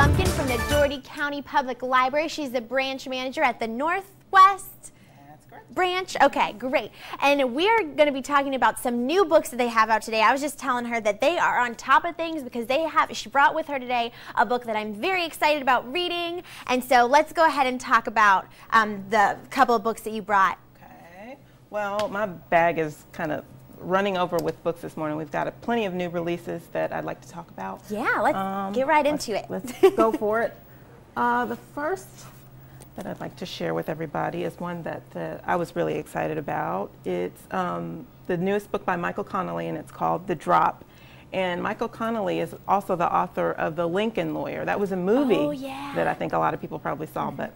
Lumpkin from the Dougherty County Public Library. She's the branch manager at the Northwest branch. Okay, great. And we're going to be talking about some new books that they have out today. I was just telling her that they are on top of things because she brought with her today a book that I'm very excited about reading. And so let's go ahead and talk about the couple of books that you brought. Okay. Well, my bag is kind of running over with books this morning. We've got plenty of new releases that I'd like to talk about. Yeah, let's get right into it. Let's go for it. The first that I'd like to share with everybody is one that I was really excited about. It's the newest book by Michael Connelly, and it's called The Drop. And Michael Connelly is also the author of The Lincoln Lawyer. That was a movie that I think a lot of people probably saw, but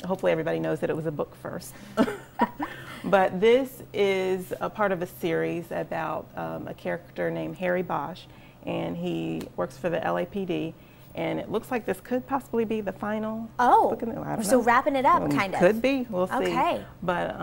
hopefully everybody knows that it was a book first. But this is a part of a series about a character named Harry Bosch, and he works for the LAPD. And it looks like this could possibly be the final book in the, I don't know. Wrapping it up, kind of. Could be. We'll see. Okay. But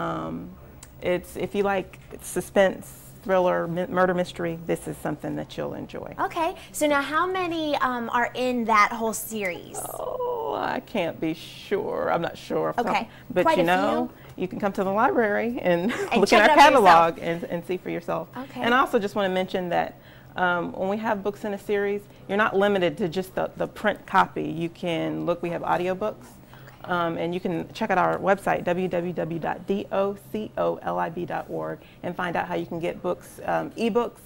it's, if you like suspense, thriller, murder mystery, this is something that you'll enjoy. Okay. So now how many are in that whole series? Oh, I can't be sure. I'm not sure. Okay. But Quite you know, you can come to the library and look check in our it out catalog and see for yourself. Okay. And I also just want to mention that when we have books in a series, you're not limited to just the print copy. You can look, we have audiobooks, and you can check out our website, www.docolib.org, and find out how you can get books, ebooks,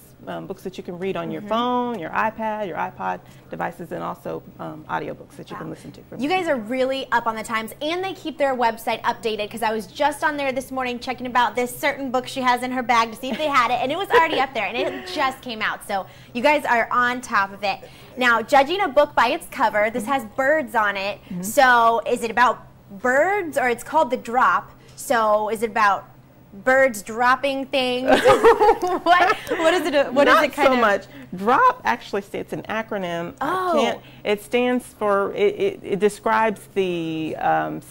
books that you can read on your phone, your iPad, your iPod devices, and also audiobooks that you can listen to. You guys are really up on the times, and they keep their website updated, because I was just on there this morning checking about this certain book she has in her bag to see if they had it, and it was already up there, and it just came out. So you guys are on top of it. Now, judging a book by its cover, this has birds on it. So is it about birds, or it's called The Drop? So is it about birds dropping things? what is it? What is it kind so of? much. Drop actually, it's an acronym. It stands for. It describes the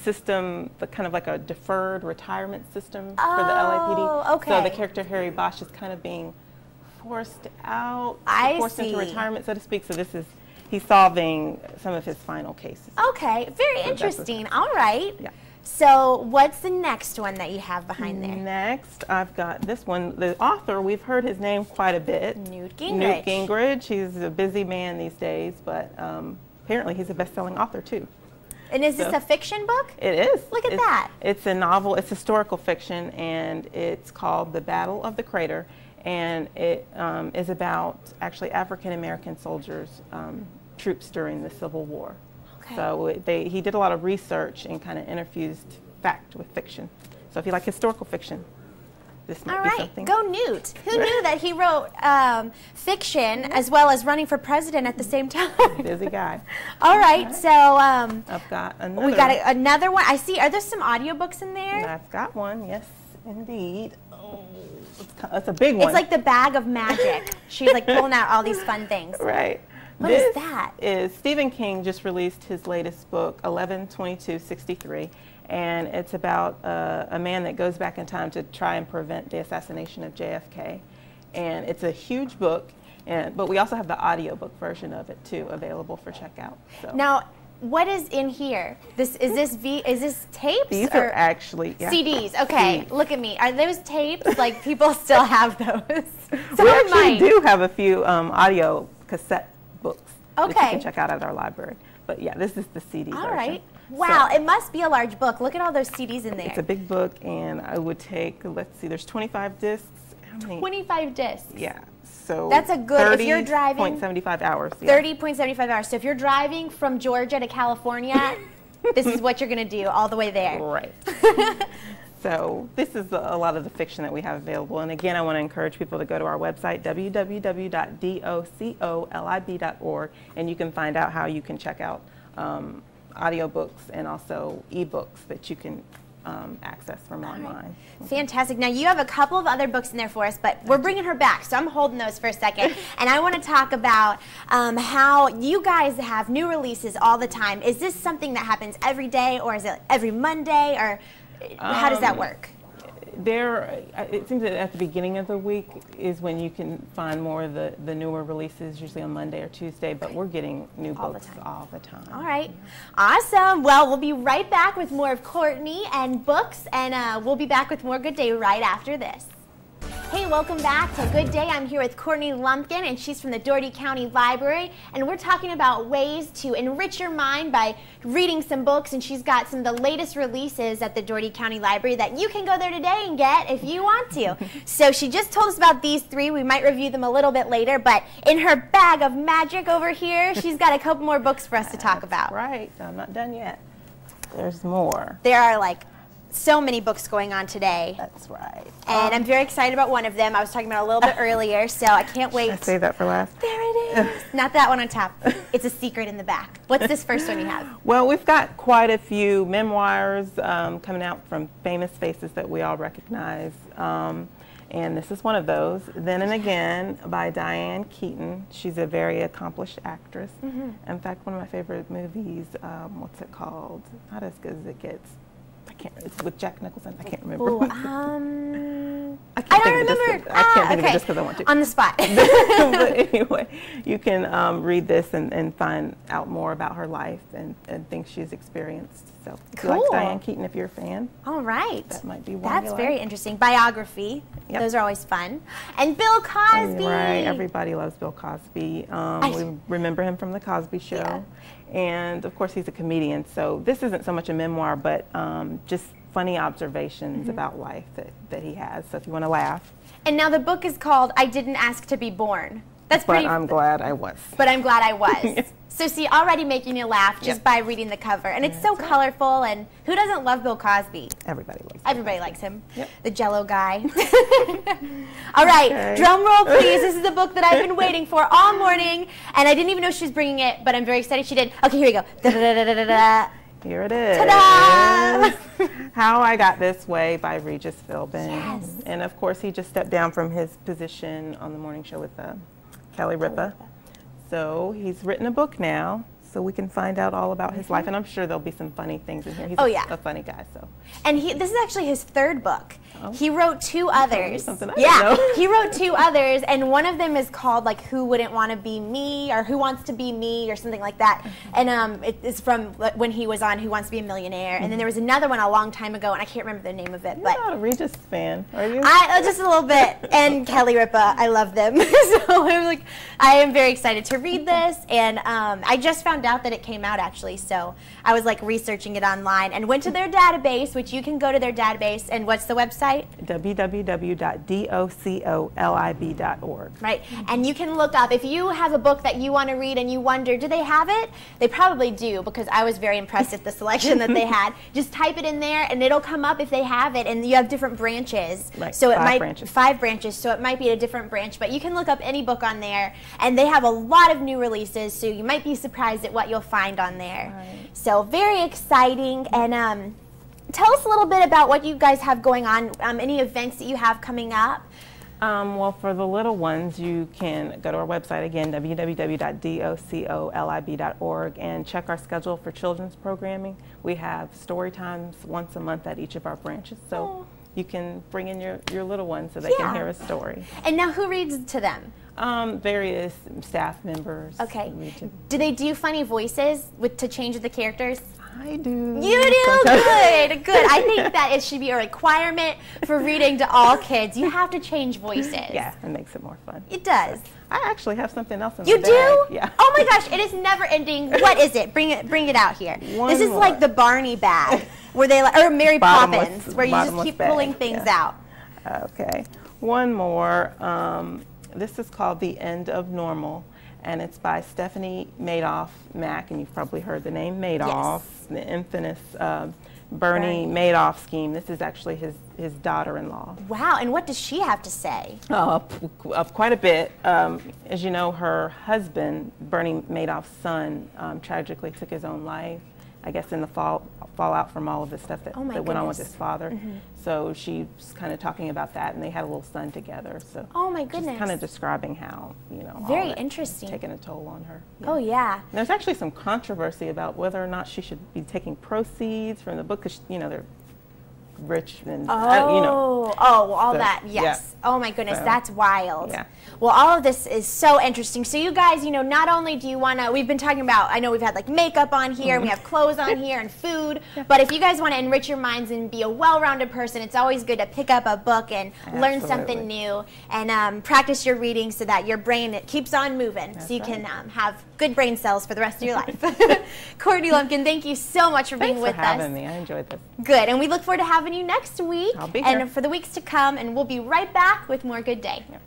system, the kind of like a deferred retirement system for the LAPD. Okay. So the character Harry Bosch is kind of being forced out, forced into retirement, so to speak. So this is. He's solving some of his final cases. Okay, very interesting. All right. Yeah. So what's the next one that you have behind there? Next, I've got this one. The author, we've heard his name quite a bit. Newt Gingrich. Newt Gingrich. He's a busy man these days, but apparently he's a best-selling author too. And is this a fiction book? It is. Look at that. It's a novel. It's historical fiction, and it's called The Battle of the Crater, and it is about actually African-American soldiers, troops during the Civil War. Okay. So he did a lot of research and kind of infused fact with fiction. So if you like historical fiction, this might be something. Go Newt. Who knew that he wrote fiction as well as running for president at the same time? Busy guy. All right, so I've got another. We got another one. I see. Are there some audiobooks in there? I've got one. Yes, indeed. Oh, it's a big one. It's like the bag of magic. She's like pulling out all these fun things. Right. What is that? Stephen King just released his latest book, 11/22/63, and it's about a man that goes back in time to try and prevent the assassination of JFK. And it's a huge book, but we also have the audiobook version of it too available for checkout. So. Now, what is in here? Is this tapes? These are actually CDs. Okay, CDs. Look at me. Are those tapes? Like people still have those? So we actually do have a few audio cassette books that you can check out at our library. But yeah, this is the CD version. All right. Wow, it must be a large book. Look at all those CDs in there. It's a big book, and I would take, let's see, there's 25 discs. 25 discs? Yeah. So that's a good, if you're driving. 30.75 hours. Yeah. 30.75 hours. So if you're driving from Georgia to California, this is what you're going to do all the way there. Right. So this is a lot of the fiction that we have available. And again, I want to encourage people to go to our website, www.docolib.org, and you can find out how you can check out audiobooks and also ebooks that you can access from online. Fantastic. Now you have a couple of other books in there for us, but we're bringing her back, so I'm holding those for a second. And I want to talk about how you guys have new releases all the time. Is this something that happens every day, or is it every Monday, or how does that work? It seems that at the beginning of the week is when you can find more of the newer releases, usually on Monday or Tuesday, but we're getting new books all the time. All right. Awesome. Well, we'll be right back with more of Courtney and books, and we'll be back with more Good Day right after this. Hey, welcome back to Good Day. I'm here with Courtney Lumpkin, and she's from the Dougherty County Library, and we're talking about ways to enrich your mind by reading some books, and she's got some of the latest releases at the Dougherty County Library that you can go there today and get if you want to. So she just told us about these three. We might review them a little bit later, but in her bag of magic over here, she's got a couple more books for us to talk about. Right. I'm not done yet. There's more. There are like so many books going on today. That's right. And I'm very excited about one of them. I was talking about it a little bit earlier, so I can't wait. Should I save that for last? There it is. Not that one on top. It's a secret in the back. What's this first one you have? Well, we've got quite a few memoirs coming out from famous faces that we all recognize. And this is one of those. Then and Again by Diane Keaton. She's a very accomplished actress. In fact, one of my favorite movies, what's it called? Not As Good As It Gets. It's with Jack Nicholson. I can't remember. Ooh, I can't think of it just because I want to. On the spot. But anyway, you can read this and find out more about her life and things she's experienced. So if you like Diane Keaton, if you're a fan. All right. That might be one. That's very interesting. Biography. Yep. Those are always fun. And Bill Cosby. Right. Everybody loves Bill Cosby. We remember him from The Cosby Show. Yeah. And of course, he's a comedian. So this isn't so much a memoir, but just funny observations about life that he has. So if you want to laugh. And now the book is called I Didn't Ask to Be Born. That's pretty. But I'm glad I was. But I'm glad I was. So see, already making you laugh just by reading the cover. And it's so colorful, and who doesn't love Bill Cosby? Everybody loves him. Everybody likes him. Yep. The Jello guy. All right, drum roll please. This is the book that I've been waiting for all morning, and I didn't even know she was bringing it, but I'm very excited she did. Okay, here we go. Da-da-da-da-da-da. Here it is. Ta-da! How I Got This Way by Regis Philbin. Yes. And of course, he just stepped down from his position on the morning show with Kelly Ripa. So he's written a book now, so we can find out all about his life. And I'm sure there'll be some funny things in here. He's a funny guy. So. And this is actually his third book. Oh. He wrote two others. Something I didn't know. He wrote two others, and one of them is called like Who Wouldn't Want to Be Me, or Who Wants to Be Me, or something like that. And it is from when he was on Who Wants to Be a Millionaire. And then there was another one a long time ago, and I can't remember the name of it. You're not a Regis fan, are you? Just a little bit. And Kelly Ripa, I love them. So I am very excited to read this, and I just found out that it came out actually. So I was like researching it online and went to their database, which you can go to their database. And what's the website? www.docolib.org. Right, and you can look up if you have a book that you want to read and you wonder, do they have it? They probably do, because I was very impressed at the selection that they had. Just type it in there and it'll come up if they have it, and you have different branches. Right, so five branches, so it might be a different branch, but you can look up any book on there, and they have a lot of new releases, so you might be surprised at what you'll find on there. Right. So very exciting. And tell us a little bit about what you guys have going on, any events that you have coming up. Well, for the little ones, you can go to our website again, www.docolib.org, and check our schedule for children's programming. We have story times once a month at each of our branches, so you can bring in your little ones so they can hear a story. And now who reads to them? Various staff members. Okay. Do they do funny voices to change the characters? I do. You do? Good, good. I think that it should be a requirement for reading to all kids. You have to change voices. Yeah, it makes it more fun. It does. I actually have something else in you my bag. You do? Yeah. Oh my gosh, it is never ending. What is it? Bring it out here. This is like the Barney bag, where they or Mary Poppins, where you just keep pulling things out. Okay. One more. This is called The End of Normal, and it's by Stephanie Madoff Mack, and you've probably heard the name Madoff, the infamous Bernie Madoff scheme. This is actually his daughter-in-law. Wow, and what does she have to say? Quite a bit. As you know, her husband, Bernie Madoff's son, tragically took his own life, I guess in the fallout from all of the stuff that went on with his father. So she was kind of talking about that, and they had a little son together. So oh my goodness, just kind of describing how, very interesting, taking a toll on her. Yeah. Oh yeah. And there's actually some controversy about whether or not she should be taking proceeds from the book, because they're rich and all that, yes. Yeah. Oh my goodness, So, that's wild. yeah. Well, all of this is so interesting. So you guys, not only do you want to, we've been talking about, I know we've had like makeup on here, and we have clothes on here and food, but if you guys want to enrich your minds and be a well-rounded person, it's always good to pick up a book and learn something new and practice your reading so that your brain, it keeps on moving. That's so you right. can have good brain cells for the rest of your life. Courtney Lumpkin, thank you so much for being with us. Thanks for having me. I enjoyed this. Good, and we look forward to having you next week I'll be here. and for the weeks to come, and we'll be right back with more Good Day. Yeah.